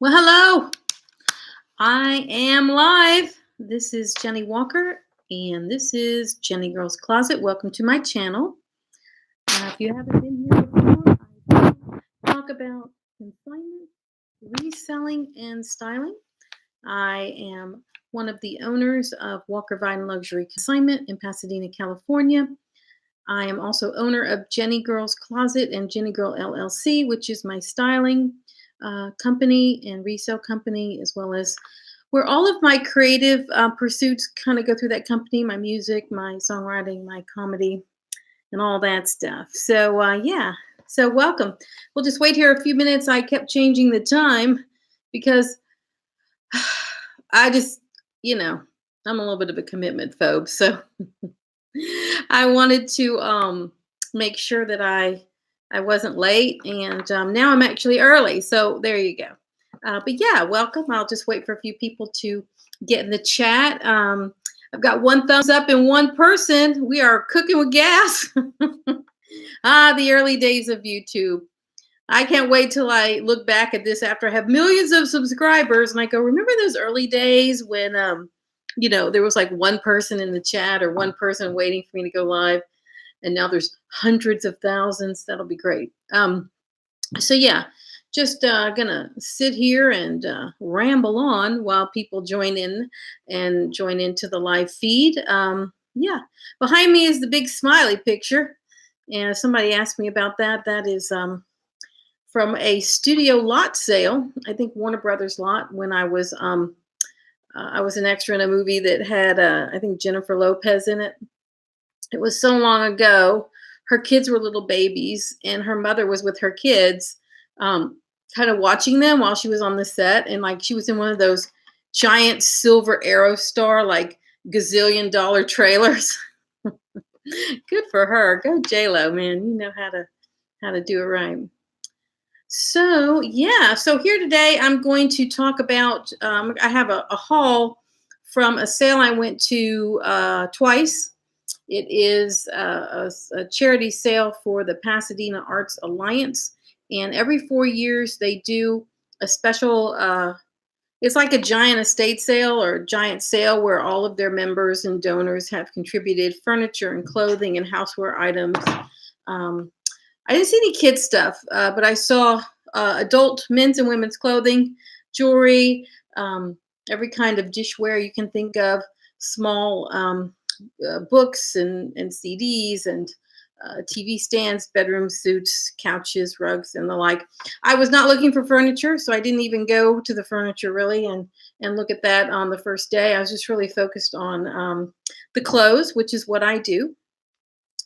Well, hello. I am live. This is Jenny Walker, and this is Jenny Girl's Closet. Welcome to my channel. If you haven't been here before, I talk about consignment, reselling, and styling. I am one of the owners of Walker Vine Luxury Consignment in Pasadena, California. I am also owner of Jenny Girl's Closet and Jenny Girl LLC, which is my styling company and resale company, as well as where all of my creative pursuits kind of go through that company, my music, my songwriting, my comedy, and all that stuff. So, yeah, so welcome. We'll just wait here a few minutes. I kept changing the time because I just, you know, I'm a little bit of a commitment phobe. So I wanted to make sure that I wasn't late, and now I'm actually early. So there you go. But yeah, welcome. I'll just wait for a few people to get in the chat. I've got one thumbs up and one person. We are cooking with gas. The early days of YouTube. I can't wait till I look back at this after I have millions of subscribers and I go, remember those early days when there was like one person in the chat or one person waiting for me to go live, and now there's hundreds of thousands. That'll be great. So yeah, just gonna sit here and ramble on while people join in and join into the live feed. Yeah, behind me is the big smiley picture, and somebody asked me about that. That is from a studio lot sale. I think Warner Brothers lot when I was an extra in a movie that had I think Jennifer Lopez in it. It was so long ago. Her kids were little babies, and her mother was with her kids, kind of watching them while she was on the set. And like she was in one of those giant silver Aerostar, like gazillion-dollar trailers. Good for her. Go J-Lo, man. You know how to do it right. So yeah, so here today I'm going to talk about. I have a haul from a sale I went to twice. It is a charity sale for the Pasadena Arts Alliance, and every 4 years they do a special. It's like a giant estate sale or giant sale where all of their members and donors have contributed furniture and clothing and houseware items. I didn't see any kids stuff, but I saw adult men's and women's clothing, jewelry, every kind of dishware you can think of, small books and CDs and TV stands, bedroom suits, couches, rugs, and the like. I was not looking for furniture, so I didn't even go to the furniture really and look at that on the first day. I was just really focused on the clothes, which is what I do.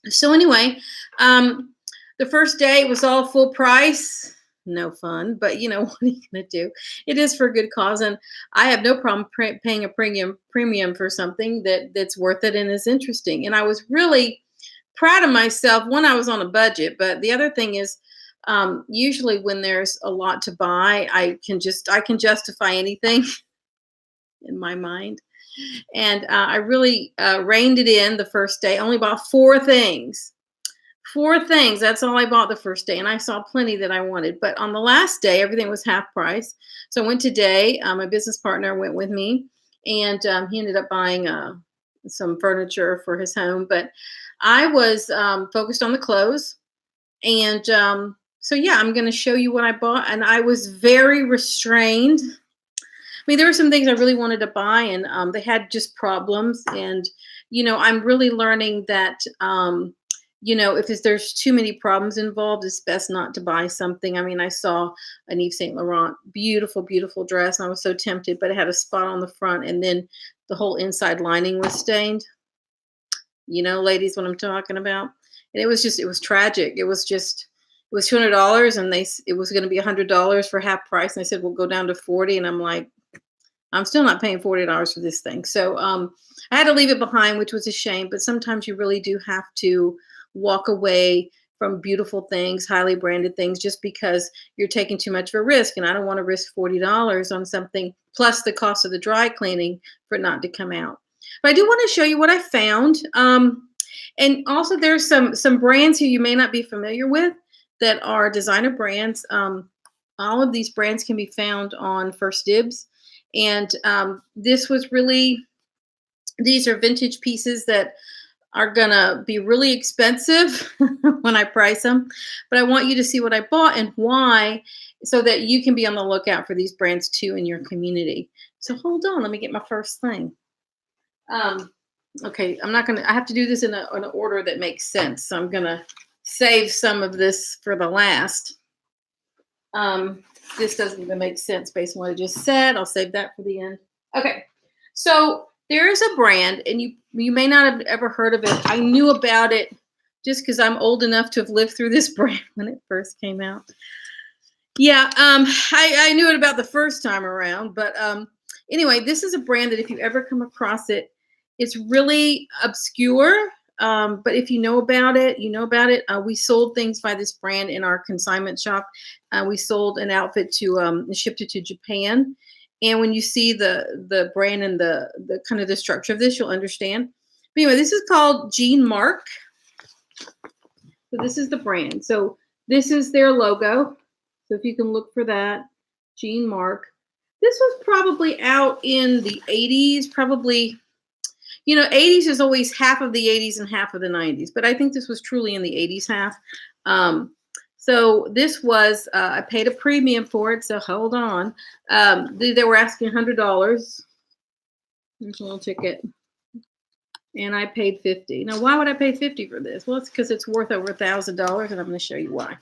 So anyway, the first day was all full price. No fun, but what are you going to do? It is for a good cause, and I have no problem paying a premium for something that's worth it and is interesting. And I was really proud of myself. One, I was on a budget, but the other thing is, usually when there's a lot to buy, I can justify anything in my mind. And I really reined it in the first day. Only bought four things. Four things. That's all I bought the first day. And I saw plenty that I wanted. But on the last day, everything was half price. So I went today. My business partner went with me. And he ended up buying some furniture for his home. But I was focused on the clothes. And so, yeah, I'm going to show you what I bought. And I was very restrained. I mean, there were some things I really wanted to buy. And they had just problems. And, I'm really learning that if there's too many problems involved, it's best not to buy something. I mean, I saw an Yves Saint Laurent, beautiful, beautiful dress, and I was so tempted, but it had a spot on the front, and then the whole inside lining was stained. Ladies, what I'm talking about. And it was tragic. It was $200, and it was going to be $100 for half price. And they said, we'll go down to 40. And I'm like, I'm still not paying $40 for this thing. So I had to leave it behind, which was a shame. But sometimes you really do have to walk away from beautiful things, highly branded things, just because you're taking too much of a risk. And I don't want to risk $40 on something plus the cost of the dry cleaning for it not to come out. But I do want to show you what I found. And also there's some brands who you may not be familiar with that are designer brands. All of these brands can be found on First Dibs. And this was really, these are vintage pieces that are gonna be really expensive when I price them. But I want you to see what I bought and why, so that you can be on the lookout for these brands too in your community. So hold on, let me get my first thing. Okay, I'm not gonna, I have to do this in an order that makes sense. So I'm gonna save some of this for the last. This doesn't even make sense based on what I just said. I'll save that for the end. Okay, so there is a brand, and you may not have ever heard of it. I knew about it just because I'm old enough to have lived through this brand when it first came out. Yeah, I knew it about the first time around, but anyway, this is a brand that if you ever come across it, it's really obscure. But if you know about it, you know about it. We sold things by this brand in our consignment shop. We sold an outfit to shipped it to Japan. And when you see the brand and the kind of the structure of this, you'll understand. But anyway, this is called Jean Mark. So this is the brand. So this is their logo. So if you can look for that, Jean Mark. This was probably out in the 80s, probably. You know, 80s is always half of the 80s and half of the 90s, but I think this was truly in the 80s half. So this was, I paid a premium for it, so hold on. They were asking $100. Here's a little ticket. And I paid $50. Now, why would I pay $50 for this? Well, it's because it's worth over $1,000, and I'm going to show you why.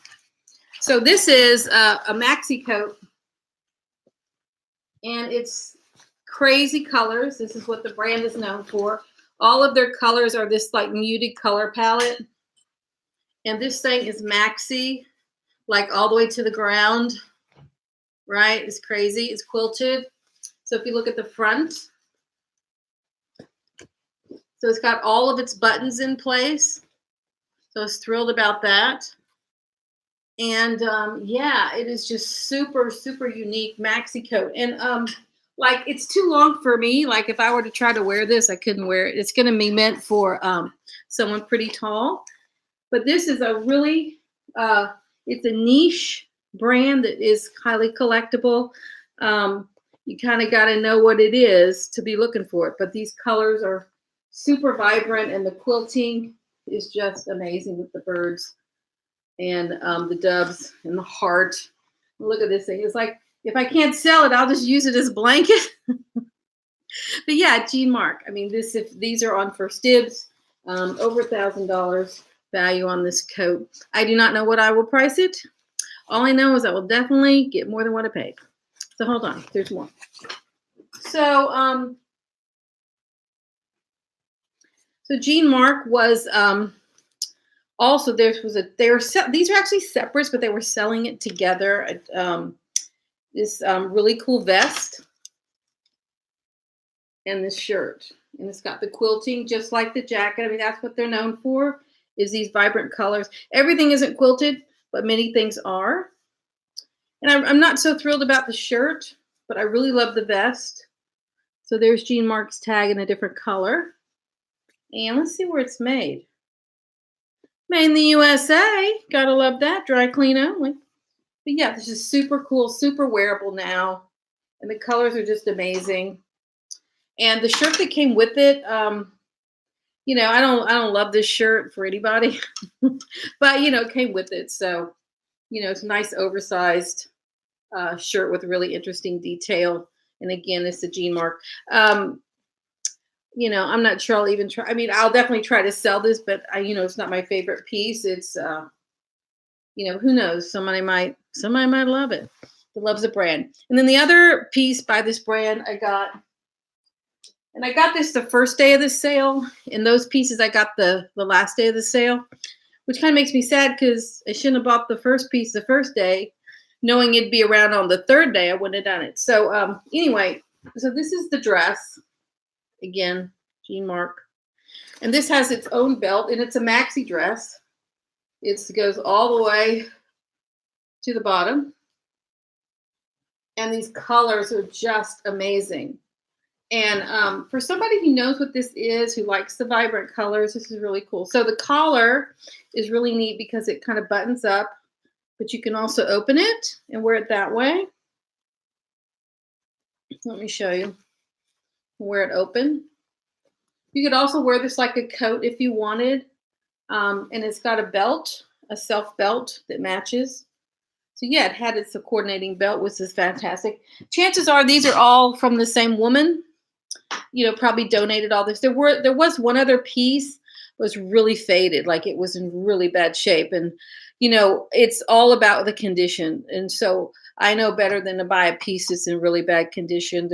So this is a maxi coat, and it's crazy colors. This is what the brand is known for. All of their colors are this like muted color palette. And this thing is maxi, like all the way to the ground, right? It's crazy. It's quilted. So if you look at the front, so it's got all of its buttons in place. So I was thrilled about that. And yeah, it is just super, super unique maxi coat. And like it's too long for me. Like if I were to try to wear this, I couldn't wear it. It's going to be meant for someone pretty tall. But this is a really, it's a niche brand that is highly collectible. You kind of got to know what it is to be looking for it. But these colors are super vibrant, and the quilting is just amazing with the birds and the doves and the heart. Look at this thing. It's like, if I can't sell it, I'll just use it as a blanket. But yeah, Jean Mark. I mean, these are on First Dibs, over $1,000 value on this coat. I do not know what I will price it. All I know is I will definitely get more than what I paid. So hold on, there's more. So so Jean Mark was also these are actually separates, but they were selling it together. This really cool vest and this shirt, and it's got the quilting just like the jacket. I mean, that's what they're known for, is these vibrant colors. Everything isn't quilted, but many things are. And I'm not so thrilled about the shirt, but I really love the vest. So there's Jean Mark's tag in a different color. And let's see where it's made. Made in the USA. Gotta love that. Dry clean only. But yeah, this is super cool, super wearable now. And the colors are just amazing. And the shirt that came with it, you know, I don't love this shirt for anybody, but you know, it came with it. So, you know, it's a nice oversized shirt with really interesting detail. And again, it's the Jean Mark. You know, I'm not sure I'll even try. I mean, I'll definitely try to sell this, but you know, it's not my favorite piece. It's, you know, who knows? Somebody might love it. That loves the brand. And then the other piece by this brand I got. And I got this the first day of the sale. And those pieces I got the last day of the sale, which kind of makes me sad because I shouldn't have bought the first piece the first day, knowing it'd be around on the third day. I wouldn't have done it. So anyway, so this is the dress. Again, Jean Mark. And this has its own belt, and it's a maxi dress. It goes all the way to the bottom. And these colors are just amazing. And for somebody who knows what this is, who likes the vibrant colors, this is really cool. So the collar is really neat because it kind of buttons up but you can also open it and wear it that way. Let me show you. Wear it open. You could also wear this like a coat if you wanted. And it's got a belt, a self belt that matches. So yeah, it had its coordinating belt, which is fantastic. Chances are these are all from the same woman. Probably donated all this. There was one other piece was really faded, like it was in really bad shape. And it's all about the condition. And so I know better than to buy a piece that's in really bad condition.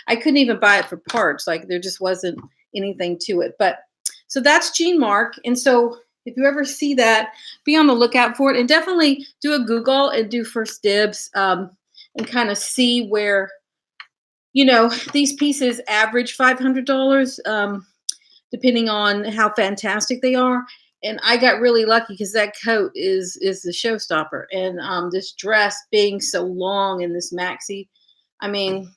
I couldn't even buy it for parts. Like there just wasn't anything to it. But so that's Jean Mark. And so if you ever see that, be on the lookout for it, and definitely do a Google and do first dibs, and kind of see where, these pieces average $500, depending on how fantastic they are. And I got really lucky because that coat is the showstopper. And this dress being so long and this maxi, I mean,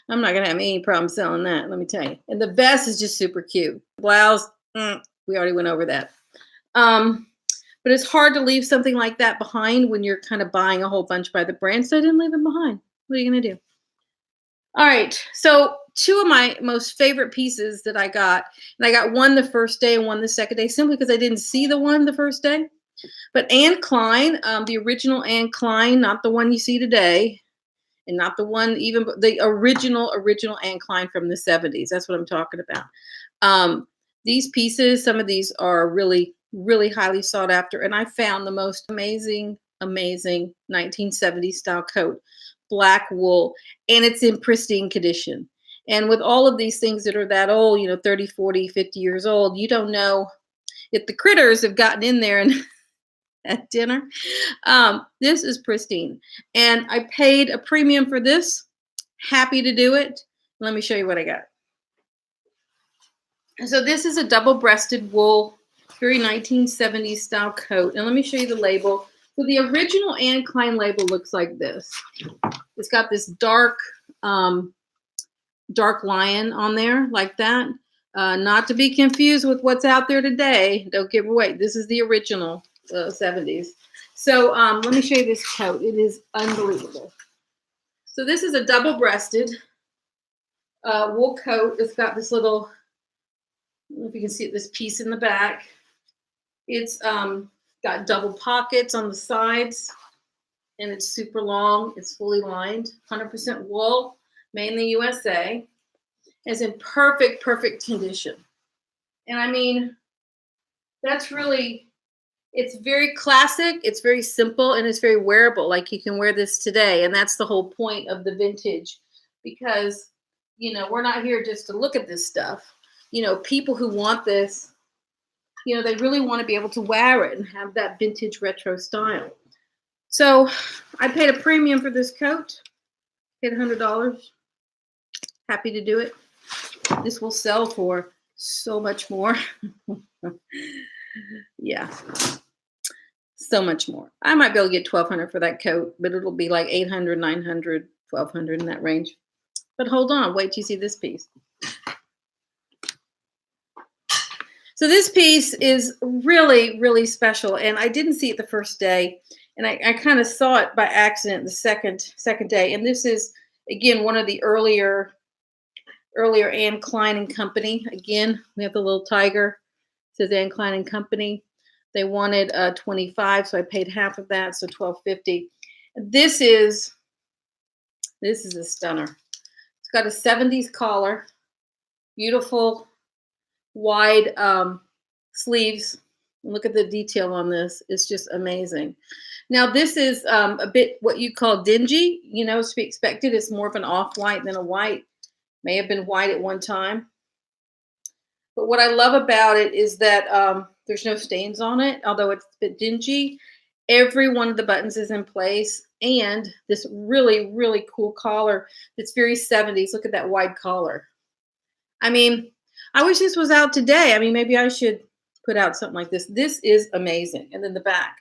I'm not gonna have any problem selling that, let me tell you. And the vest is just super cute. Blouse, we already went over that. But it's hard to leave something like that behind when you're kind of buying a whole bunch by the brand. So I didn't leave them behind. What are you gonna do? All right, so two of my most favorite pieces that I got, and I got one the first day and one the second day, simply because I didn't see the one the first day. But Anne Klein, the original Anne Klein, not the one you see today, and not the one, even the original Anne Klein from the 70s. That's what I'm talking about. These pieces, some of these are really, really highly sought after, and I found the most amazing 1970s style coat, black wool, and it's in pristine condition. And with all of these things that are that old, 30, 40, 50 years old, you don't know if the critters have gotten in there and at dinner. This is pristine. And I paid a premium for this. Happy to do it. Let me show you what I got. So this is a double-breasted wool, very 1970s style coat. And let me show you the label. So the original Anne Klein label looks like this. It's got this dark lion on there like that. Not to be confused with what's out there today. Don't give away. This is the original 70s. So let me show you this coat. It is unbelievable. So this is a double-breasted wool coat. It's got this little, I don't know if you can see it, this piece in the back. It's got double pockets on the sides, and it's super long. It's fully lined, 100% wool, made in the USA. It's in perfect condition. And I mean, that's really, it's very classic, it's very simple, and it's very wearable. Like you can wear this today, and that's the whole point of the vintage, because, we're not here just to look at this stuff. People who want this, they really want to be able to wear it and have that vintage retro style. So I paid a premium for this coat, paid $100. Happy to do it. This will sell for so much more. Yeah, so much more. I might be able to get $1,200 for that coat, but it'll be like $800, $900, $1,200 in that range. But hold on, wait till you see this piece. So this piece is really, really special, and I didn't see it the first day, and I kind of saw it by accident the second day. And this is, again, one of the earlier Anne Klein and Company. Again, we have the little tiger. It says Anne Klein and Company. They wanted $25, so I paid half of that, so $12.50. This is a stunner. It's got a 70s collar, beautiful wide sleeves. Look at the detail on this. It's just amazing. Now this is a bit what you call dingy, to be expected. It's more of an off-white than a white. May have been white at one time. But what I love about it is that there's no stains on it, although it's a bit dingy. Every one of the buttons is in place, and this really, really cool collar that's very 70s. Look at that wide collar. I mean, I wish this was out today. I mean, maybe I should put out something like this. This is amazing. And then the back,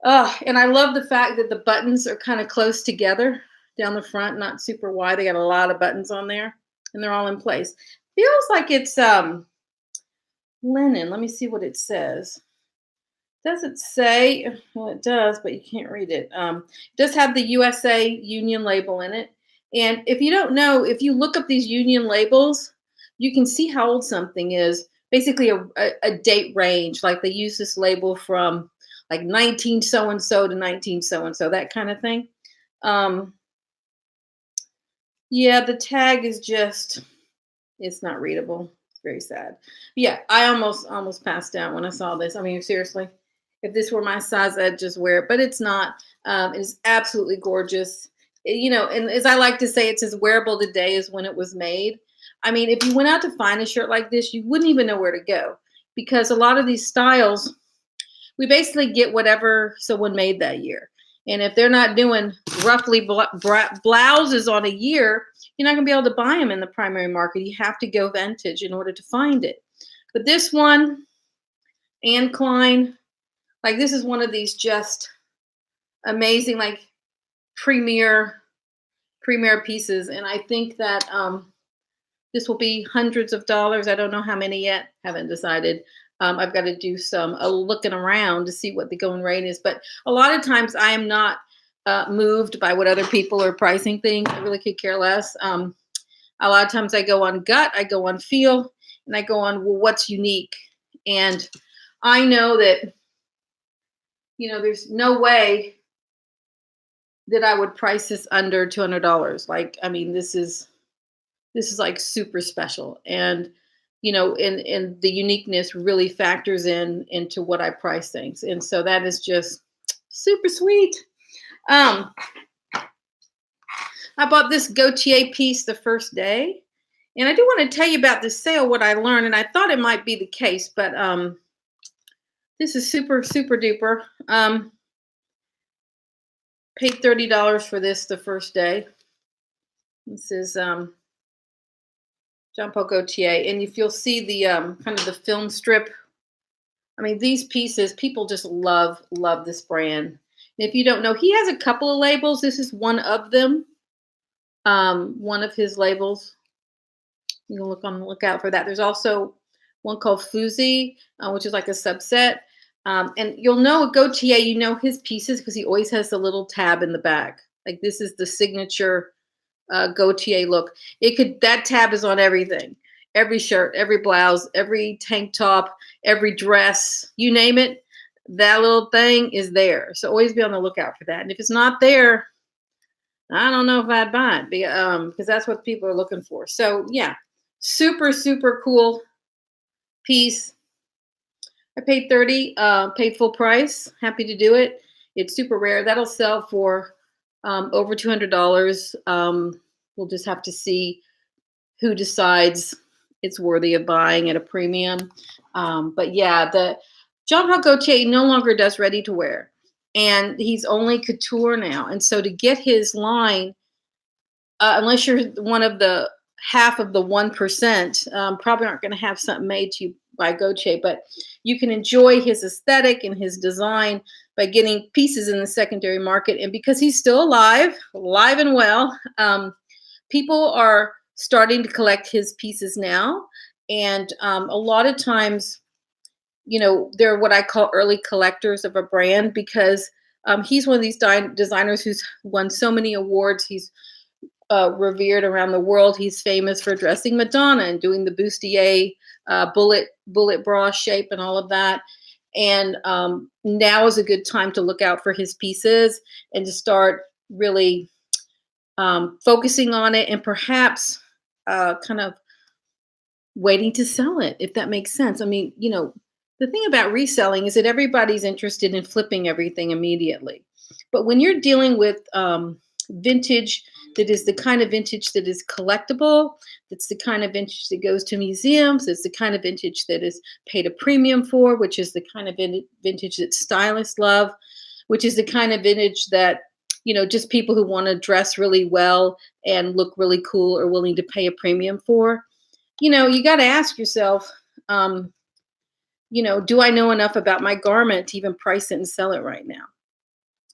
and I love the fact that the buttons are kind of close together down the front, not super wide. They got a lot of buttons on there, and they're all in place. Feels like it's linen. Let me see what it says. Doesn't say, well, it does, but you can't read it. It does have the USA Union label in it. And if you don't know, if you look up these Union labels, you can see how old something is. Basically, a date range. Like they use this label from like 19 so and so to 19 so and so, that kind of thing. Um, yeah, the tag is just, it's not readable. It's very sad. Yeah, I almost passed out when I saw this. I mean, seriously, if this were my size, I'd just wear it, but it's not. It's absolutely gorgeous. And as I like to say, it's as wearable today as when it was made. I mean, if you went out to find a shirt like this, you wouldn't even know where to go because a lot of these styles, we basically get whatever someone made that year. And if they're not doing roughly blouses on a year, you're not going to be able to buy them in the primary market. You have to go vintage in order to find it. But this one, Anne Klein, like this is one of these just amazing, like premier pieces. And I think that this will be hundreds of dollars. I don't know how many yet. Haven't decided. I've got to do some looking around to see what the going rate is. But a lot of times I am not moved by what other people are pricing things. I really could care less. A lot of times I go on gut, I go on feel, and I go on, well, what's unique? And I know that, there's no way that I would price this under $200. Like, I mean, this is like super special. And, and the uniqueness really factors into what I price things. And so that is just super sweet. I bought this Gautier piece the first day. And I do want to tell you about this sale, what I learned. And I thought it might be the case, but this is super, super duper. Paid $30 for this the first day. This is Jean Paul Gaultier, and if you'll see the kind of the film strip, I mean, these pieces, people just love this brand. And if you don't know, he has a couple of labels. This is one of them. One of his labels. You can look on the lookout for that. There's also one called Fuzi, which is like a subset. And you'll know with Gaultier, you know his pieces because he always has the little tab in the back. Like this is the signature Gaultier look. That tab is on everything, every shirt, every blouse, every tank top, every dress, you name it. That little thing is there. So always be on the lookout for that. And if it's not there, I don't know if I'd buy it because that's what people are looking for. So yeah, super, super cool piece. I paid 30, paid full price. Happy to do it. It's super rare. That'll sell for over $200. We'll just have to see who decides it's worthy of buying at a premium. But yeah, the Jean-Paul Gaultier no longer does ready to wear, and he's only couture now. And so to get his line, unless you're one of the half of the 1%, probably aren't going to have something made to you by Gaultier, but you can enjoy his aesthetic and his design by getting pieces in the secondary market. And because he's still alive and well, people are starting to collect his pieces now. And a lot of times, they're what I call early collectors of a brand because he's one of these designers who's won so many awards. He's revered around the world. He's famous for dressing Madonna and doing the bustier bullet bra shape and all of that. And now is a good time to look out for his pieces and to start really focusing on it and perhaps kind of waiting to sell it, if that makes sense. I mean, the thing about reselling is that everybody's interested in flipping everything immediately. But when you're dealing with vintage that is the kind of vintage that is collectible, that's the kind of vintage that goes to museums, it's the kind of vintage that is paid a premium for, which is the kind of vintage that stylists love, which is the kind of vintage that, just people who want to dress really well and look really cool are willing to pay a premium for. You got to ask yourself, do I know enough about my garment to even price it and sell it right now?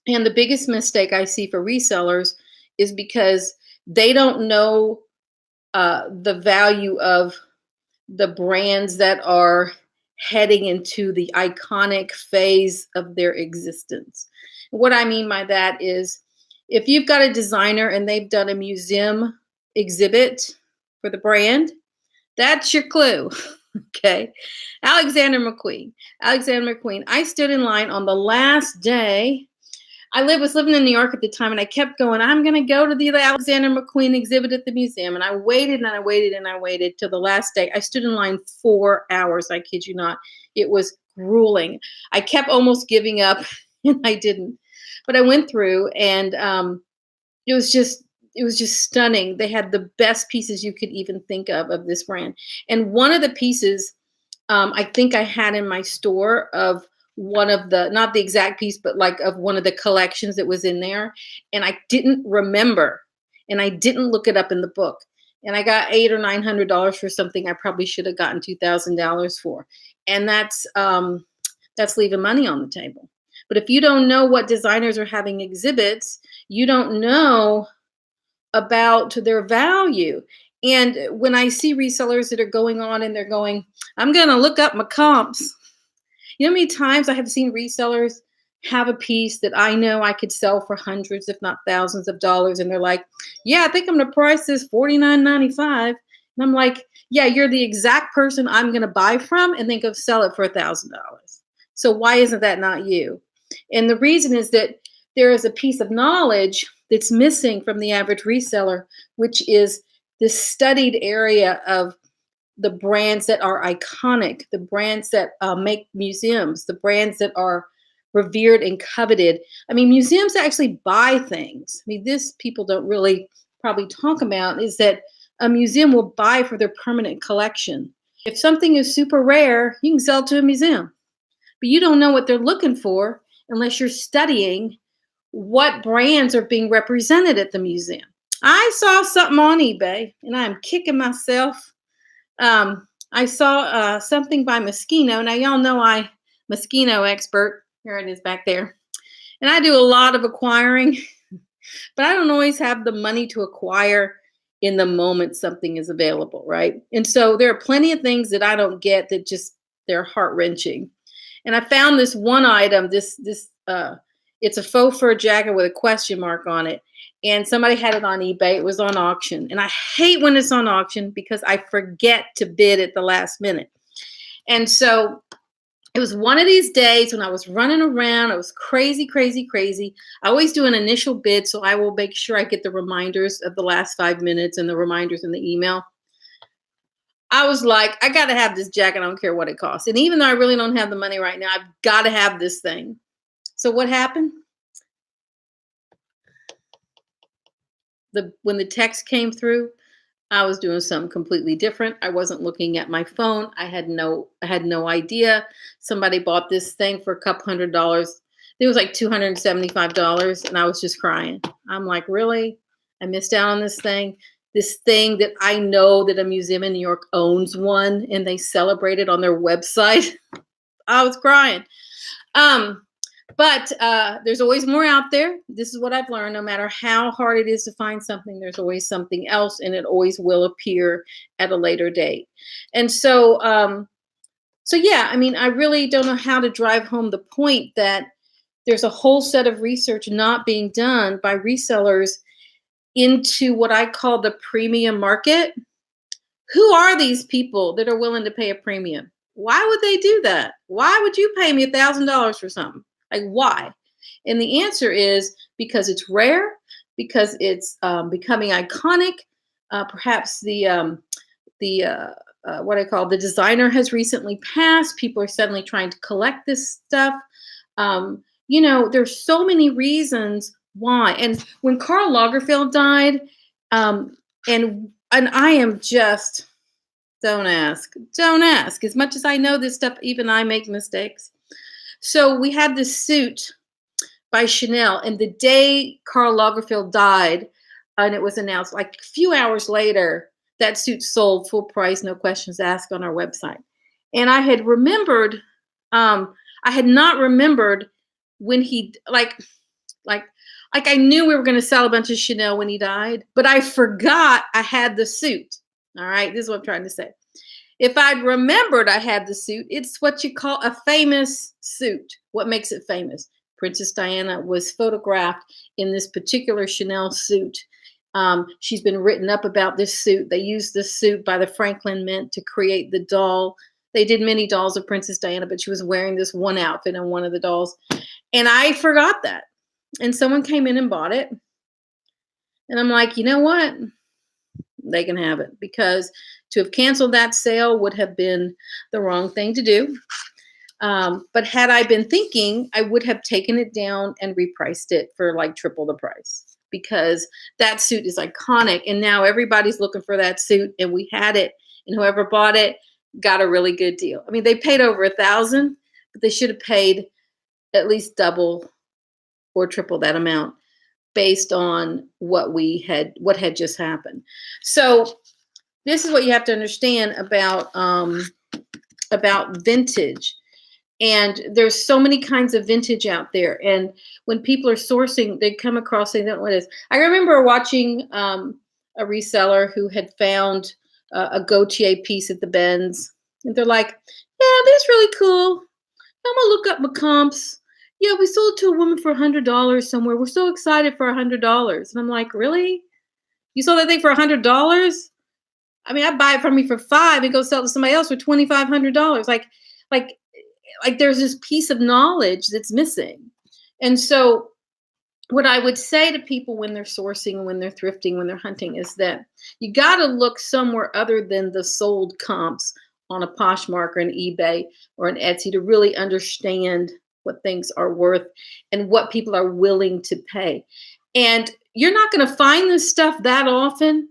And the biggest mistake I see for resellers is because they don't know the value of the brands that are heading into the iconic phase of their existence. What I mean by that is if you've got a designer and they've done a museum exhibit for the brand, that's your clue. Okay. Alexander McQueen. Alexander McQueen. I stood in line on the last day. Was living in New York at the time, and I kept going, I'm going to go to the Alexander McQueen exhibit at the museum. And I waited and I waited and I waited till the last day. I stood in line 4 hours. I kid you not. It was grueling. I kept almost giving up and I didn't. But I went through, and it was just stunning. They had the best pieces you could even think of this brand. And one of the pieces I think I had in my store of one of the, not the exact piece, but like of one of the collections that was in there. And I didn't remember, and I didn't look it up in the book. And I got $800 or $900 for something I probably should have gotten $2,000 for. And that's leaving money on the table. But if you don't know what designers are having exhibits, you don't know about their value. And when I see resellers that are going on and they're going, I'm going to look up my comps. You know how many times I have seen resellers have a piece that I know I could sell for hundreds, if not thousands of dollars. And they're like, yeah, I think I'm going to price this $49.95. And I'm like, yeah, you're the exact person I'm going to buy from and then go sell it for $1,000. So why isn't that not you? And the reason is that there is a piece of knowledge that's missing from the average reseller, which is this studied area of the brands that are iconic, the brands that make museums, the brands that are revered and coveted. I mean, museums actually buy things. I mean, this people don't really probably talk about is that a museum will buy for their permanent collection. If something is super rare, you can sell it to a museum, but you don't know what they're looking for unless you're studying what brands are being represented at the museum. I saw something on eBay, and I'm kicking myself. I saw something by Moschino. Now, y'all know I'm Moschino expert. Here it is back there. And I do a lot of acquiring, but I don't always have the money to acquire in the moment something is available, right? And so there are plenty of things that I don't get that just, they're heart-wrenching. And I found this one item, it's a faux fur jacket with a question mark on it. And somebody had it on eBay. It was on auction. And I hate when it's on auction because I forget to bid at the last minute. And so it was one of these days when I was running around. I was crazy, crazy, crazy. I always do an initial bid, so I will make sure I get the reminders of the last 5 minutes and the reminders in the email. I was like, I got to have this jacket. I don't care what it costs. And even though I really don't have the money right now, I've got to have this thing. So what happened? When the text came through, I was doing something completely different. I wasn't looking at my phone. I had no idea. Somebody bought this thing for a couple $100. It was like $275, and I was just crying. I'm like, really? I missed out on this thing. This thing that I know that a museum in New York owns one, and they celebrate it on their website. I was crying. But there's always more out there. This is what I've learned. No matter how hard it is to find something, there's always something else, and it always will appear at a later date. And so, yeah, I mean, I really don't know how to drive home the point that there's a whole set of research not being done by resellers into what I call the premium market. Who are these people that are willing to pay a premium? Why would they do that? Why would you pay me $1,000 for something? Like, why? And the answer is because it's rare, because it's becoming iconic. Perhaps the what I call the designer has recently passed. People are suddenly trying to collect this stuff. There's so many reasons why. And when Karl Lagerfeld died, and I am just, don't ask. As much as I know this stuff, even I make mistakes. So we had this suit by Chanel, and the day Karl Lagerfeld died, and it was announced, like a few hours later, that suit sold full price, no questions asked, on our website. And I had remembered, I had not remembered when he, like I knew we were going to sell a bunch of Chanel when he died, but I forgot I had the suit. All right, this is what I'm trying to say. If I'd remembered I had the suit, it's what you call a famous suit. What makes it famous? Princess Diana was photographed in this particular Chanel suit. She's been written up about this suit. They used this suit by the Franklin Mint to create the doll. They did many dolls of Princess Diana, but she was wearing this one outfit in one of the dolls. And I forgot that. And someone came in and bought it. And I'm like, you know what? They can have it, because to have canceled that sale would have been the wrong thing to do. But had I been thinking, I would have taken it down and repriced it for like triple the price, because that suit is iconic. And now everybody's looking for that suit, and we had it, and whoever bought it got a really good deal. I mean, they paid over $1,000, but they should have paid at least double or triple that amount based on what had just happened. So this is what you have to understand about vintage. And there's so many kinds of vintage out there. And when people are sourcing, they come across, they don't know what it is. I remember watching a reseller who had found a Gautier piece at the Benz. And they're like, yeah, that's really cool. I'm going to look up my comps. Yeah, we sold it to a woman for $100 somewhere. We're so excited for $100. And I'm like, really? You sold that thing for $100? I mean, I buy it from you for $5 and go sell it to somebody else for $2,500. Like there's this piece of knowledge that's missing. And so what I would say to people when they're sourcing, when they're thrifting, when they're hunting, is that you got to look somewhere other than the sold comps on a Poshmark or an eBay or an Etsy to really understand what things are worth and what people are willing to pay. And you're not going to find this stuff that often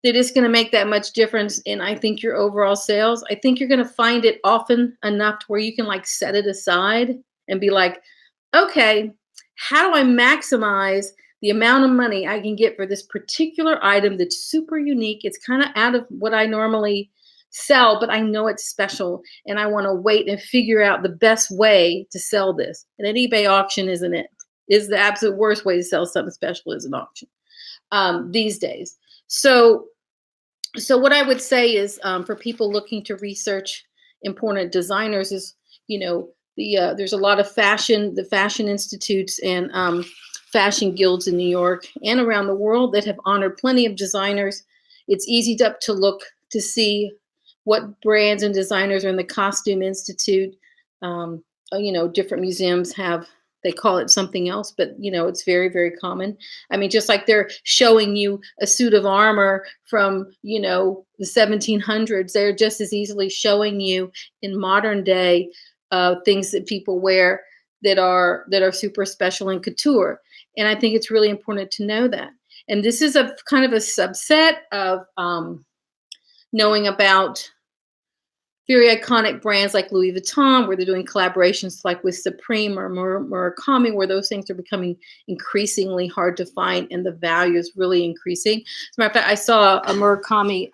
that it's going to make that much difference in, I think, your overall sales. I think you're going to find it often enough to where you can like set it aside and be like, okay, how do I maximize the amount of money I can get for this particular item that's super unique? It's kind of out of what I normally sell, but I know it's special, and I want to wait and figure out the best way to sell this. And an eBay auction isn't it? Is the absolute worst way to sell something special is an auction these days. So what I would say is for people looking to research important designers is, there's a lot of the fashion institutes and fashion guilds in New York and around the world that have honored plenty of designers. It's easy to look to see what brands and designers are in the Costume Institute. Different museums they call it something else, but it's very, very common. I mean, just like they're showing you a suit of armor from, the 1700s, they're just as easily showing you in modern day things that people wear that are super special and couture. And I think it's really important to know that. And this is a kind of a subset of knowing about very iconic brands like Louis Vuitton, where they're doing collaborations like with Supreme or Murakami, where those things are becoming increasingly hard to find and the value is really increasing. As a matter of fact, I saw a Murakami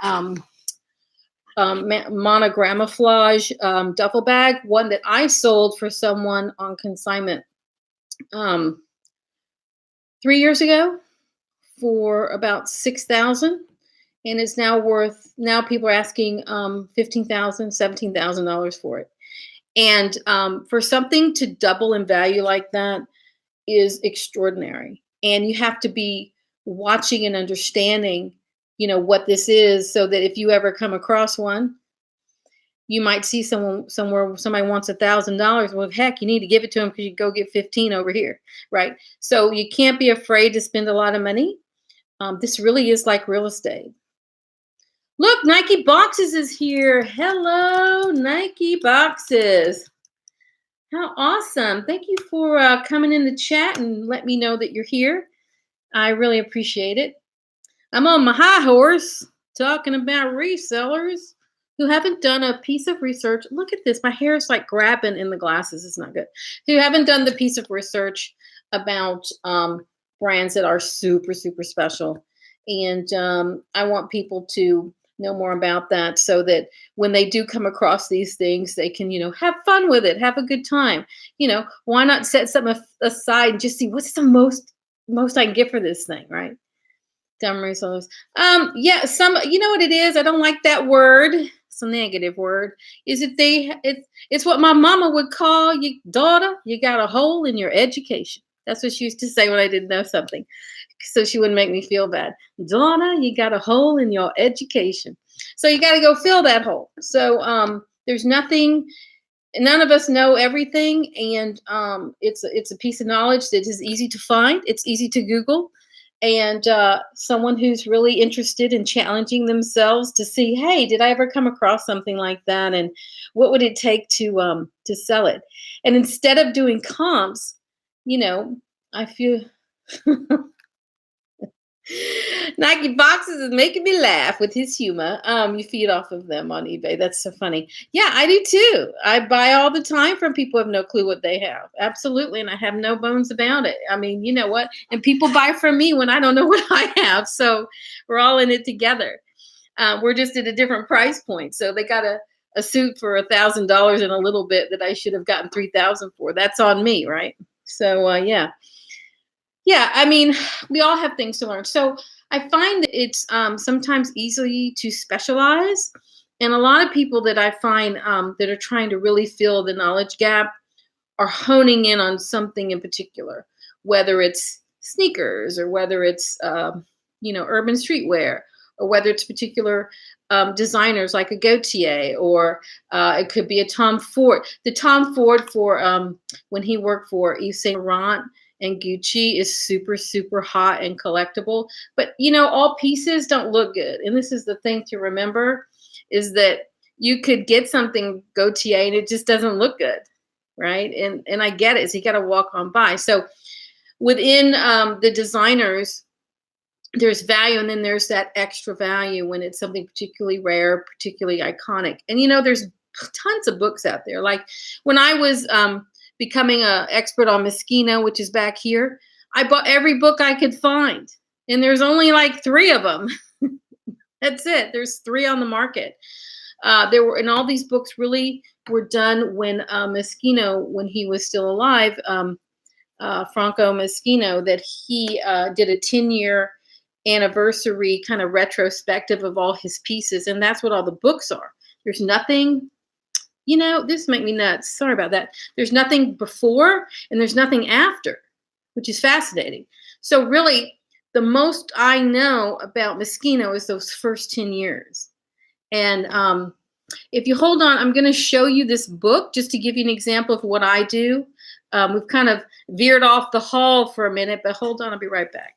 monogramouflage duffel bag, one that I sold for someone on consignment 3 years ago for about $6,000. And it's now people are asking $15,000, $17,000 for it. And for something to double in value like that is extraordinary. And you have to be watching and understanding, what this is, so that if you ever come across one, you might see somewhere somebody wants $1,000. Well, heck, you need to give it to them because you go get 15 over here, right? So you can't be afraid to spend a lot of money. This really is like real estate. Look, Nike Boxes is here. Hello, Nike Boxes. How awesome. Thank you for coming in the chat and let me know that you're here. I really appreciate it. I'm on my high horse talking about resellers who haven't done a piece of research. Look at this. My hair is like grabbing in the glasses. It's not good. Who haven't done the piece of research about brands that are super, super special. And I want people to know more about that so that when they do come across these things, they can, have fun with it, have a good time. Why not set something aside and just see what's the most I can get for this thing, right? Dumb resellers. Yeah, you know what it is? I don't like that word. It's a negative word. Is it it's what my mama would call you, daughter, you got a hole in your education. That's what she used to say when I didn't know something. So she wouldn't make me feel bad. Daughter, you got a hole in your education. So you got to go fill that hole. So there's nothing, none of us know everything, and it's a piece of knowledge that is easy to find. It's easy to Google, and someone who's really interested in challenging themselves to see, hey, did I ever come across something like that, and what would it take to sell it? And instead of doing comps, I feel Nike boxes is making me laugh with his humor. You feed off of them on eBay. That's so funny. Yeah, I do too. I buy all the time from people who have no clue what they have. Absolutely. And I have no bones about it. I mean, you know what? And people buy from me when I don't know what I have. So we're all in it together. We're just at a different price point. So they got a suit for $1,000 and a little bit that I should have gotten $3,000 for. That's on me, right? So yeah. Yeah, I mean, we all have things to learn. So I find that it's sometimes easy to specialize. And a lot of people that I find that are trying to really fill the knowledge gap are honing in on something in particular, whether it's sneakers or whether it's, urban streetwear, or whether it's particular designers like a Gautier, or it could be a Tom Ford. The Tom Ford for when he worked for Yves Saint Laurent and Gucci is super, super hot and collectible. But, all pieces don't look good. And this is the thing to remember, is that you could get something Gautier and it just doesn't look good, right? And I get it. So you got to walk on by. So within the designers, there's value, and then there's that extra value when it's something particularly rare, particularly iconic. And, there's tons of books out there. Like when I was becoming an expert on Moschino, which is back here, I bought every book I could find. And there's only like 3 of them. That's it. There's 3 on the market. And all these books really were done when Moschino, when he was still alive, Franco Moschino, that he did a 10-year anniversary kind of retrospective of all his pieces. And that's what all the books are. There's nothing, this make me nuts. Sorry about that. There's nothing before and there's nothing after, which is fascinating. So really, the most I know about Moschino is those first 10 years. And if you hold on, I'm going to show you this book just to give you an example of what I do. We've kind of veered off the hall for a minute, but hold on, I'll be right back.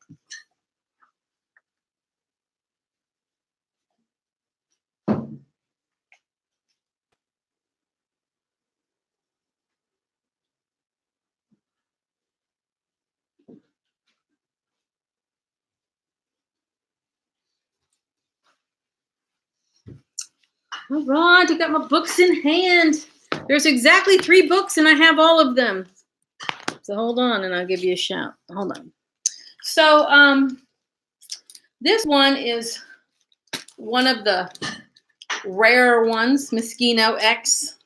All right, I got my books in hand. There's exactly 3 books, and I have all of them. So hold on, and I'll give you a shout. Hold on. So this one is one of the rarer ones, Moschino X.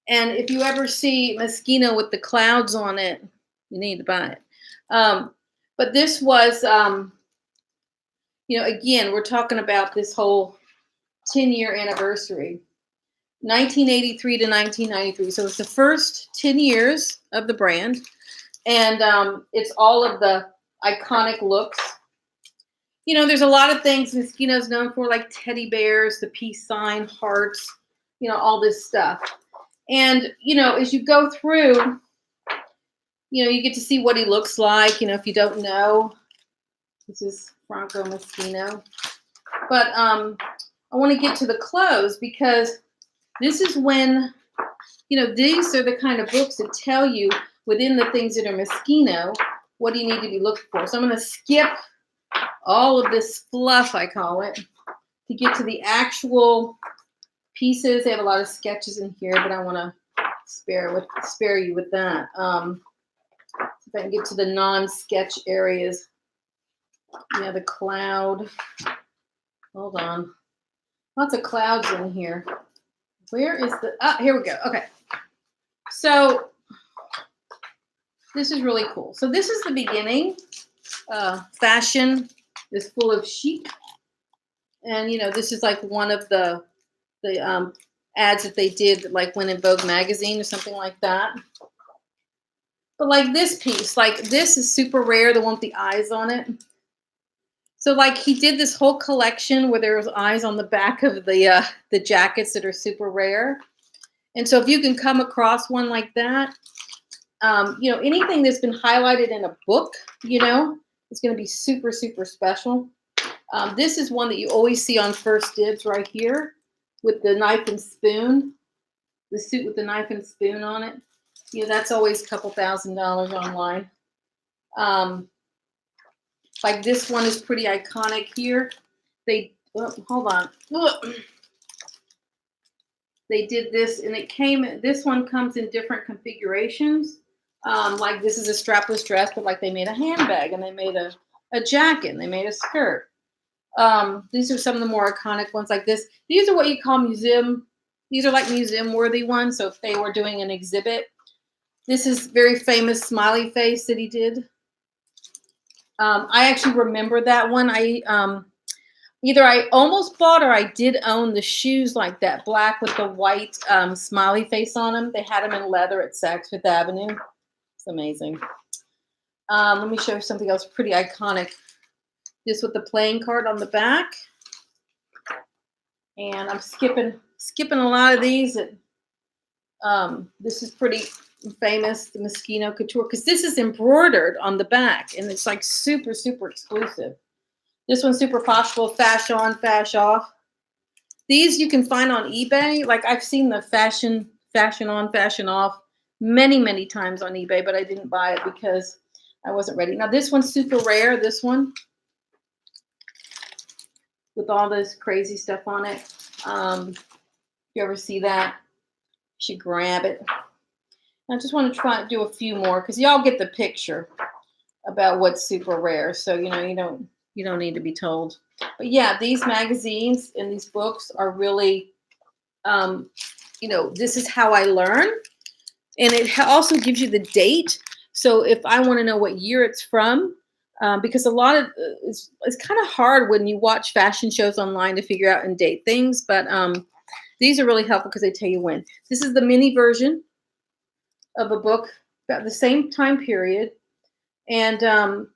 And if you ever see Moschino with the clouds on it, you need to buy it. But this was, again, we're talking about this whole 10-year anniversary, 1983 to 1993. So it's the first 10 years of the brand. And it's all of the iconic looks. There's a lot of things Moschino's known for, like teddy bears, the peace sign, hearts, all this stuff. And, as you go through, you get to see what he looks like. If you don't know, this is Franco Moschino. But I want to get to the clothes, because this is when, these are the kind of books that tell you within the things that are Moschino, what do you need to be looking for. So I'm going to skip all of this fluff, I call it, to get to the actual pieces. They have a lot of sketches in here, but I want to spare you with that. If I can get to the non-sketch areas. Yeah, the cloud. Hold on. Lots of clouds in here. Where is the, here we go. Okay. So this is really cool. So this is the beginning. Fashion is full of chic. And, this is like one of the the ads that they did that like went in Vogue magazine or something like that. But like this piece, like this is super rare, the one with the eyes on it. So like he did this whole collection where there was eyes on the back of the jackets that are super rare. And so if you can come across one like that, you know, anything that's been highlighted in a book, you know, it's going to be super, super special. This is one that you always see on First Dibs right here with the knife and spoon, the suit with the knife and spoon on it. You know, that's always a couple $1,000s online. Like this one is pretty iconic here. They, oh, hold on. They did this and it came, this one comes in different configurations. Like this is a strapless dress, but like they made a handbag and they made a jacket and they made a skirt. These are some of the more iconic ones like this. These are what you call museum. These are like museum worthy ones. So if they were doing an exhibit, this is very famous smiley face that he did. I actually remember that one. Either I almost bought or I did own the shoes like that, black with the white smiley face on them. They had them in leather at Saks Fifth Avenue. It's amazing. Let me show you something else pretty iconic. This with the playing card on the back. And I'm skipping a lot of these. This is pretty famous, the Moschino Couture, because this is embroidered on the back and it's like super, super exclusive. This one's super poshable, fashion on, fashion off. These you can find on eBay. Like I've seen the fashion on, fashion off many, many times on eBay, but I didn't buy it because I wasn't ready. Now this one's super rare, this one, with all this crazy stuff on it. If you ever see that, you should grab it. I just want to try to do a few more because y'all get the picture about what's super rare. So, you know, you don't need to be told. But yeah, these magazines and these books are really, you know, this is how I learn. And it also gives you the date. So if I want to know what year it's from, because a lot of, it's kind of hard when you watch fashion shows online to figure out and date things. But these are really helpful because they tell you when. This is the mini version of a book about the same time period. And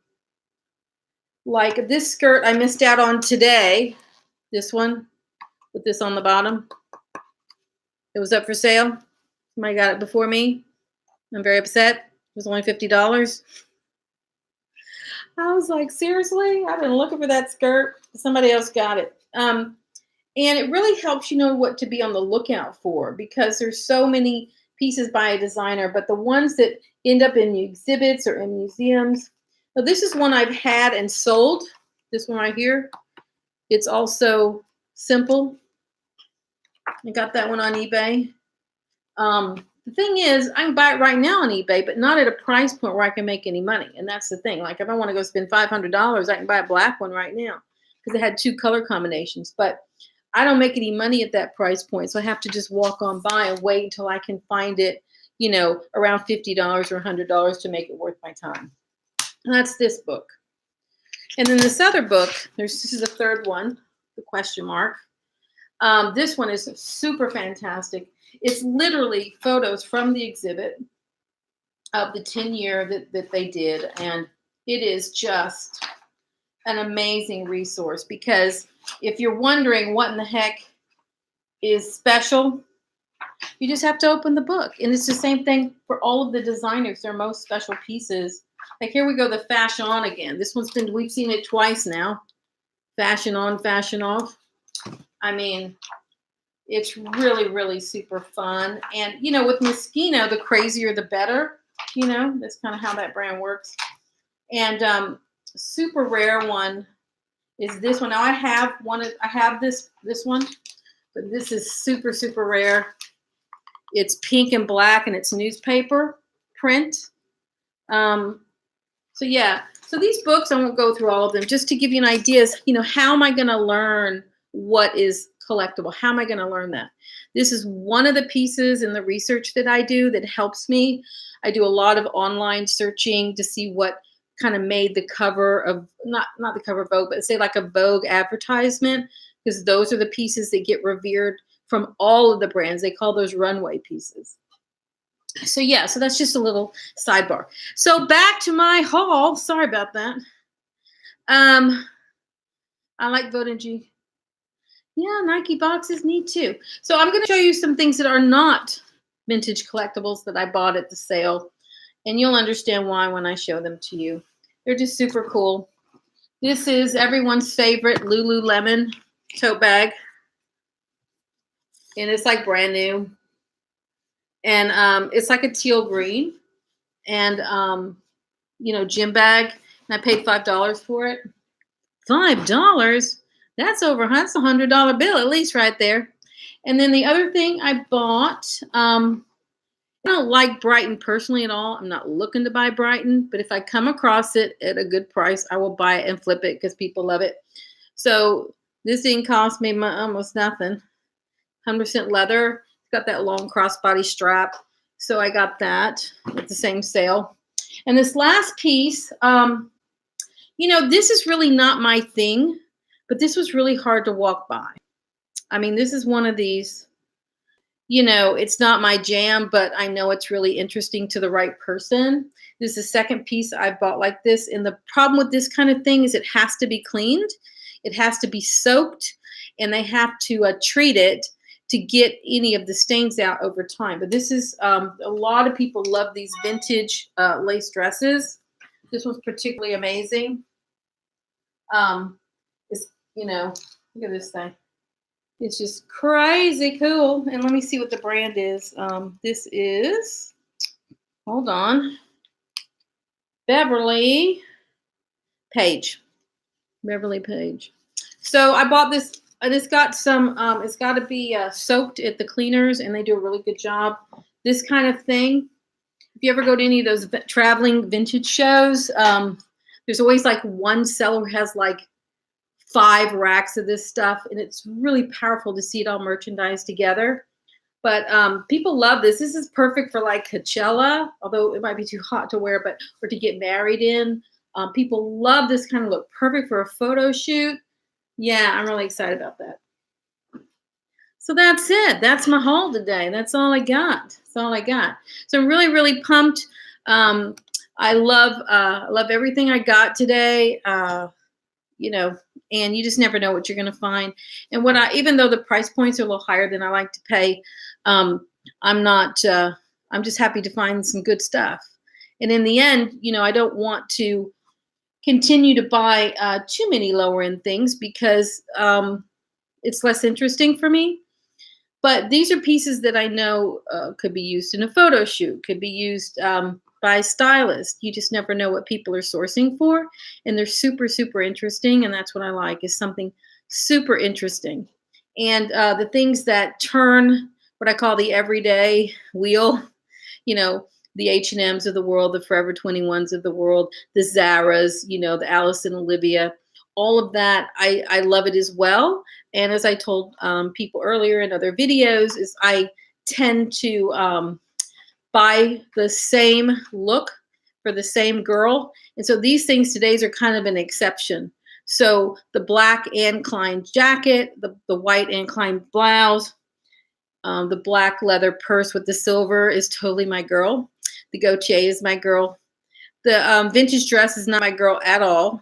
like this skirt I missed out on today, this one with this on the bottom. It was up for sale. Somebody got it before me. I'm very upset. It was only $50. I was like, seriously? I've been looking for that skirt. Somebody else got it. And it really helps you know what to be on the lookout for because there's so many pieces by a designer, but the ones that end up in exhibits or in museums. Now this is one I've had and sold. This one right here. It's also simple. I got that one on eBay. The thing is, I can buy it right now on eBay, but not at a price point where I can make any money. And that's the thing. Like if I want to go spend $500, I can buy a black one right now because it had 2 color combinations. But I don't make any money at that price point. So I have to just walk on by and wait until I can find it, you know, around $50 or $100 to make it worth my time. And that's this book. And then this other book, this is a third one, the question mark. This one is super fantastic. It's literally photos from the exhibit of the 10-year that they did. And it is just an amazing resource because if you're wondering what in the heck is special, you just have to open the book. And it's the same thing for all of the designers, their most special pieces. Like here we go, the fashion on again. This one's been, we've seen it twice now. Fashion on, fashion off. I mean, it's really, really super fun. And, you know, with Moschino, the crazier the better. You know, that's kind of how that brand works. And super rare one is this one. Now I have this one, but this is super, super rare. It's pink and black and it's newspaper print. So yeah, so these books, I won't go through all of them, just to give you an idea, you know, how am I going to learn what is collectible? How am I going to learn that? This is one of the pieces in the research that I do that helps me. I do a lot of online searching to see what kind of made the cover of, not the cover of Vogue, but say like a Vogue advertisement, because those are the pieces that get revered from all of the brands. They call those runway pieces. So yeah, so that's just a little sidebar. So back to my haul. Sorry about that. I like Voting. Yeah, Nike boxes, neat too. So I'm going to show you some things that are not vintage collectibles that I bought at the sale. And you'll understand why when I show them to you. They're just super cool. This is everyone's favorite Lululemon tote bag. And it's like brand new. And it's like a teal green. And, gym bag. And I paid $5 for it. $5? That's a $100 bill at least right there. And then the other thing I bought, I don't like Brighton personally at all. I'm not looking to buy Brighton, but if I come across it at a good price, I will buy it and flip it because people love it. So this thing cost me almost nothing. 100% leather. It's got that long crossbody strap. So I got that at the same sale. And this last piece, this is really not my thing, but this was really hard to walk by. I mean, this is one of these, it's not my jam, but I know it's really interesting to the right person. This is the second piece I've bought like this. And the problem with this kind of thing is it has to be cleaned. It has to be soaked, and they have to treat it to get any of the stains out over time. But this is, a lot of people love these vintage lace dresses. This one's particularly amazing. Look at this thing. It's just crazy cool. And let me see what the brand is. This is, hold on, Beverly Page. Beverly Page. So I bought this, and it's got some, it's got to be soaked at the cleaners, and they do a really good job. This kind of thing, if you ever go to any of those traveling vintage shows, there's always like one seller has like 5 racks of this stuff, and it's really powerful to see it all merchandised together. But people love this. This is perfect for like Coachella, although it might be too hot to wear, but or to get married in. People love this kind of look. Perfect for a photo shoot. Yeah, I'm really excited about that. So that's it. That's my haul today. That's all I got. That's all I got. So I'm really, really pumped. I love everything I got today. And you just never know what you're going to find. And even though the price points are a little higher than I like to pay, I'm just happy to find some good stuff. And in the end, I don't want to continue to buy too many lower end things because it's less interesting for me. But these are pieces that I know could be used in a photo shoot, could be used by a stylist. You just never know what people are sourcing for. And they're super, super interesting. And that's what I like, is something super interesting. And the things that turn what I call the everyday wheel, the H&Ms of the world, the Forever 21s of the world, the Zaras, the Alice and Olivia, all of that. I love it as well. And as I told people earlier in other videos, is I tend to buy the same look for the same girl. And so these things today are kind of an exception. So the black Anne Klein jacket, the white Anne Klein blouse, the black leather purse with the silver is totally my girl. The Gautier is my girl. The vintage dress is not my girl at all.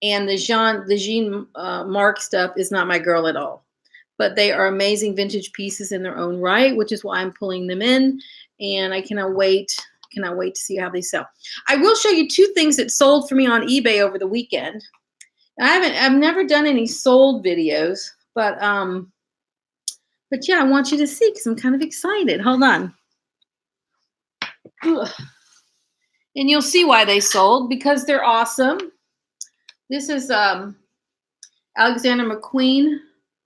And the Jean Marc stuff is not my girl at all. But they are amazing vintage pieces in their own right, which is why I'm pulling them in. And I cannot wait to see how they sell. I will show you 2 things that sold for me on eBay over the weekend. I've never done any sold videos, but yeah, I want you to see because I'm kind of excited. Hold on. Ugh. And you'll see why they sold, because they're awesome. This is Alexander McQueen,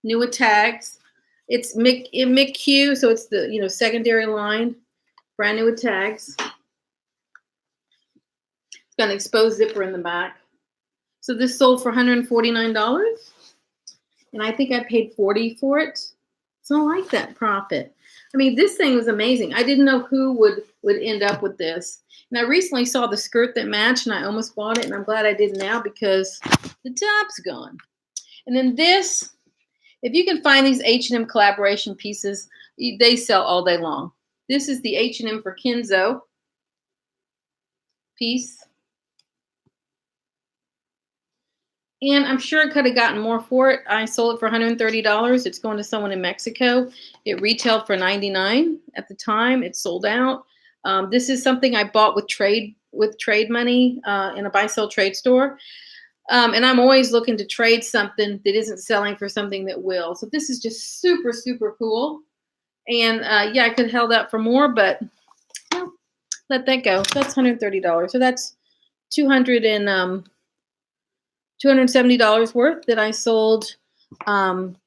new with tags. It's McQ, so it's the secondary line, brand new with tags. It's got an exposed zipper in the back. So this sold for $149, and I think I paid $40 for it. So I like that profit. I mean, this thing was amazing. I didn't know who would end up with this. And I recently saw the skirt that matched, and I almost bought it, and I'm glad I did now because the top's gone. And then this If you can find these H&M collaboration pieces, they sell all day long. This is the H&M for Kenzo piece. And I'm sure I could have gotten more for it. I sold it for $130. It's going to someone in Mexico. It retailed for $99 at the time. It sold out. This is something I bought with trade money in a buy sell trade store. And I'm always looking to trade something that isn't selling for something that will. So this is just super, super cool. And yeah, I could have held out for more, but well, let that go. That's $130. So that's $270 worth that I sold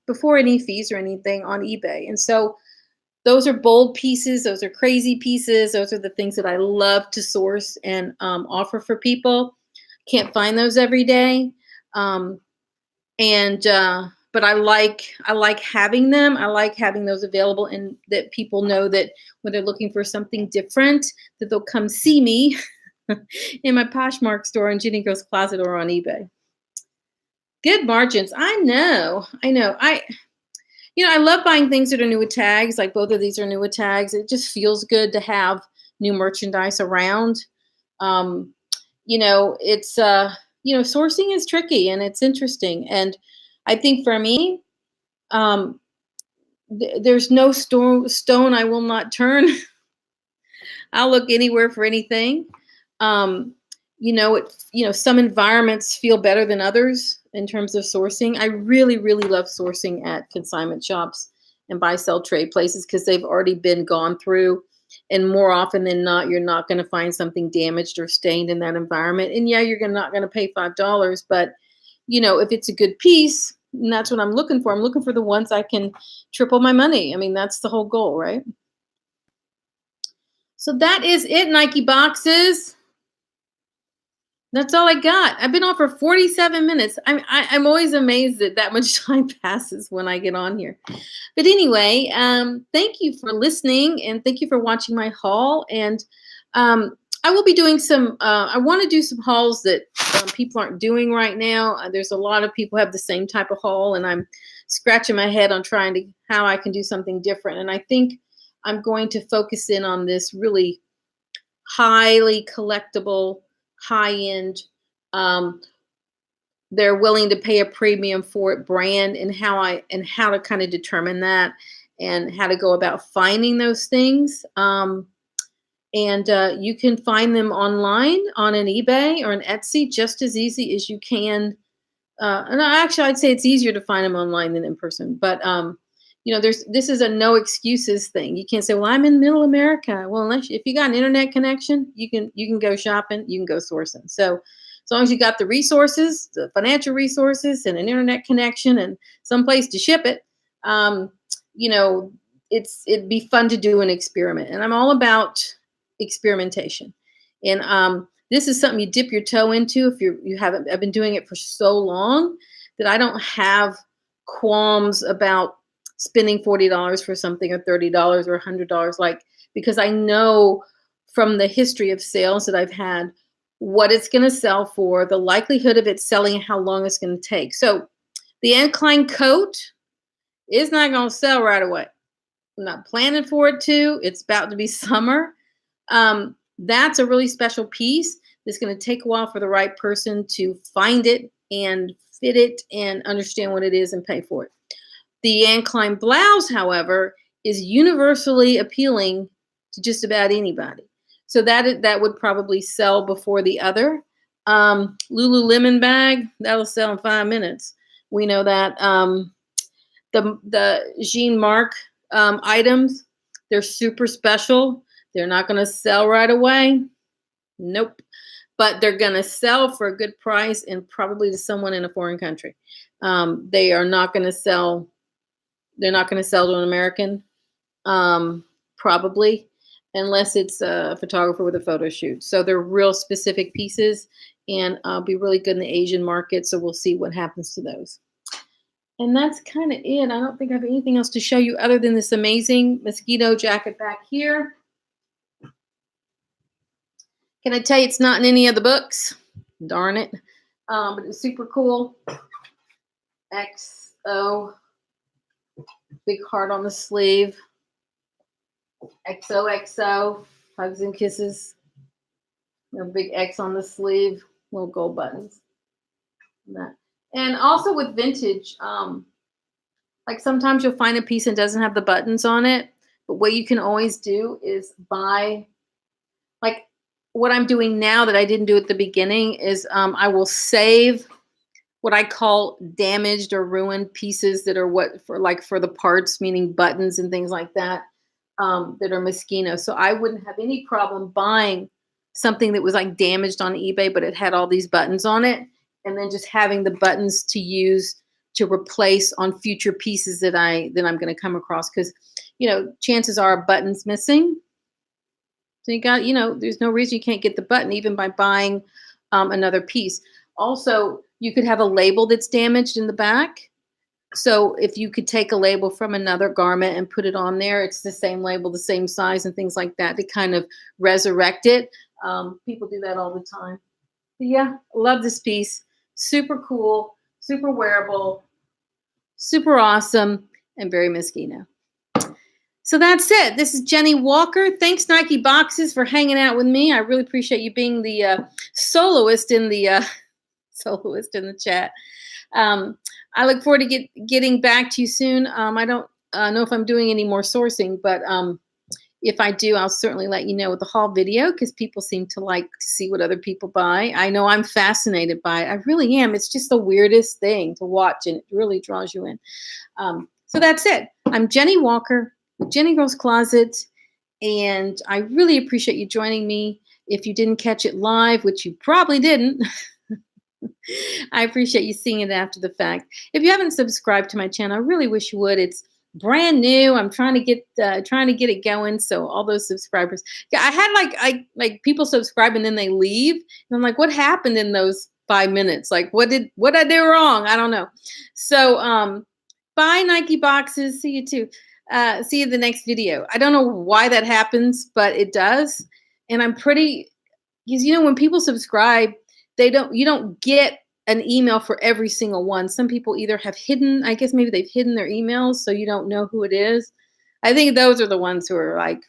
before any fees or anything on eBay. And so those are bold pieces. Those are crazy pieces. Those are the things that I love to source and offer for people. Can't find those every day. But I like having them. I like having those available, and that people know that when they're looking for something different, that they'll come see me in my Poshmark store in Jennie Girl's Closet or on eBay. Good margins. I know. I love buying things that are new with tags. Like both of these are new with tags. It just feels good to have new merchandise around. It's sourcing is tricky and it's interesting. And I think for me, there's no stone I will not turn. I'll look anywhere for anything. Some environments feel better than others in terms of sourcing. I really, really love sourcing at consignment shops and buy sell trade places because they've already been gone through. And more often than not, you're not going to find something damaged or stained in that environment. And yeah, you're not going to pay $5, but if it's a good piece, and that's what I'm looking for. I'm looking for the ones I can triple my money. I mean, that's the whole goal, right? So that is it, Nike boxes. That's all I got. I've been on for 47 minutes. I'm always amazed that much time passes when I get on here. But anyway, thank you for listening and thank you for watching my haul. And I will be doing I want to do some hauls that people aren't doing right now. There's a lot of people have the same type of haul, and I'm scratching my head on how I can do something different. And I think I'm going to focus in on this really highly collectible, high-end, they're willing to pay a premium for it brand, and how to kind of determine that and how to go about finding those things. You can find them online on an eBay or an Etsy just as easy as you can. And actually, I'd say it's easier to find them online than in person. But this is a no excuses thing. You can't say, "Well, I'm in Middle America." Well, if you got an internet connection, you can go shopping, you can go sourcing. So as long as you got the resources, the financial resources, and an internet connection, and some place to ship it, it'd be fun to do an experiment. And I'm all about experimentation. And this is something you dip your toe into if you haven't. I've been doing it for so long that I don't have qualms about spending $40 for something, or $30 or $100, because I know from the history of sales that I've had what it's going to sell for, the likelihood of it selling, and how long it's going to take. So the Incline coat is not going to sell right away. I'm not planning for it to. It's about to be summer. That's a really special piece. It's going to take a while for the right person to find it and fit it and understand what it is and pay for it. The Incline blouse, however, is universally appealing to just about anybody. So that would probably sell before the other. Lululemon bag, that'll sell in 5 minutes. We know that. The Jean Marc items, they're super special. They're not going to sell right away. Nope. But they're going to sell for a good price, and probably to someone in a foreign country. They are not going to sell. They're not going to sell to an American, probably, unless it's a photographer with a photo shoot. So they're real specific pieces, and be really good in the Asian market. So we'll see what happens to those. And that's kind of it. I don't think I have anything else to show you other than this amazing mosquito jacket back here. Can I tell you it's not in any of the books? Darn it. But it's super cool. XO. Big heart on the sleeve. XOXO, hugs and kisses. A big X on the sleeve, little gold buttons. And also with vintage, like sometimes you'll find a piece and doesn't have the buttons on it, but what you can always do is buy, like what I'm doing now that I didn't do at the beginning is I will save what I call damaged or ruined pieces that are what for the parts, meaning buttons and things like that, that are Moschino. So I wouldn't have any problem buying something that was like damaged on eBay, but it had all these buttons on it, and then just having the buttons to use to replace on future pieces that I'm going to come across. Because chances are a button's missing. So you got, there's no reason you can't get the button even by buying another piece. Also, you could have a label that's damaged in the back. So if you could take a label from another garment and put it on there, it's the same label, the same size and things like that to kind of resurrect it. People do that all the time. But yeah, love this piece. Super cool, super wearable, super awesome, and very Moschino. So that's it. This is Jennie Walker. Thanks, Nike Boxes, for hanging out with me. I really appreciate you being the soloist in the chat. I look forward to getting back to you soon. I don't know if I'm doing any more sourcing, but if I do, I'll certainly let you know with the haul video because people seem to like to see what other people buy. I know I'm fascinated by it. I really am. It's just the weirdest thing to watch, and it really draws you in. So that's it. I'm Jennie Walker with Jennie Girls Closet, and I really appreciate you joining me. If you didn't catch it live, which you probably didn't, I appreciate you seeing it after the fact. If you haven't subscribed to my channel, I really wish you would. It's brand new. I'm trying to get it going. So all those subscribers, yeah, I had like people subscribe and then they leave, and I'm like, what happened in those 5 minutes? Like, what did I do wrong? I don't know. So bye, Nike Boxes. See you too. See you in the next video. I don't know why that happens, but it does. And I'm pretty, because when people subscribe, you don't get an email for every single one. Some people either have hidden, I guess maybe they've hidden their emails so you don't know who it is. I think those are the ones who are like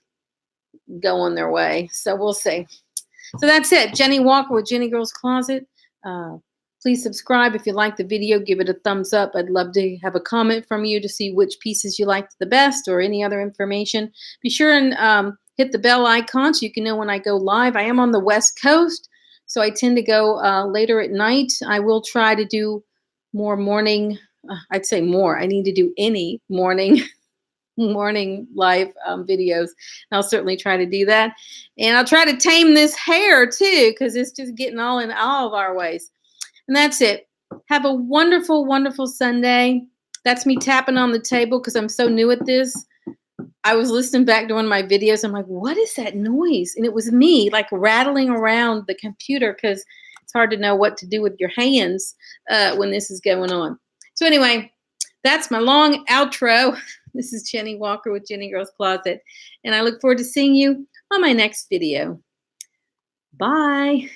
going their way. So we'll see. So that's it. Jennie Walker with Jennie Girls Closet. Please subscribe if you like the video. Give it a thumbs up. I'd love to have a comment from you to see which pieces you liked the best or any other information. Be sure and hit the bell icon so you can know when I go live. I am on the West Coast, so I tend to go later at night. I will try to do more morning. I'd say more. I need to do any morning live videos. And I'll certainly try to do that. And I'll try to tame this hair too, because it's just getting all in all of our ways. And that's it. Have a wonderful, wonderful Sunday. That's me tapping on the table because I'm so new at this. I was listening back to one of my videos. I'm like, what is that noise? And it was me like rattling around the computer because it's hard to know what to do with your hands when this is going on. So anyway, that's my long outro. This is Jennie Walker with Jennie Girls Closet. And I look forward to seeing you on my next video. Bye.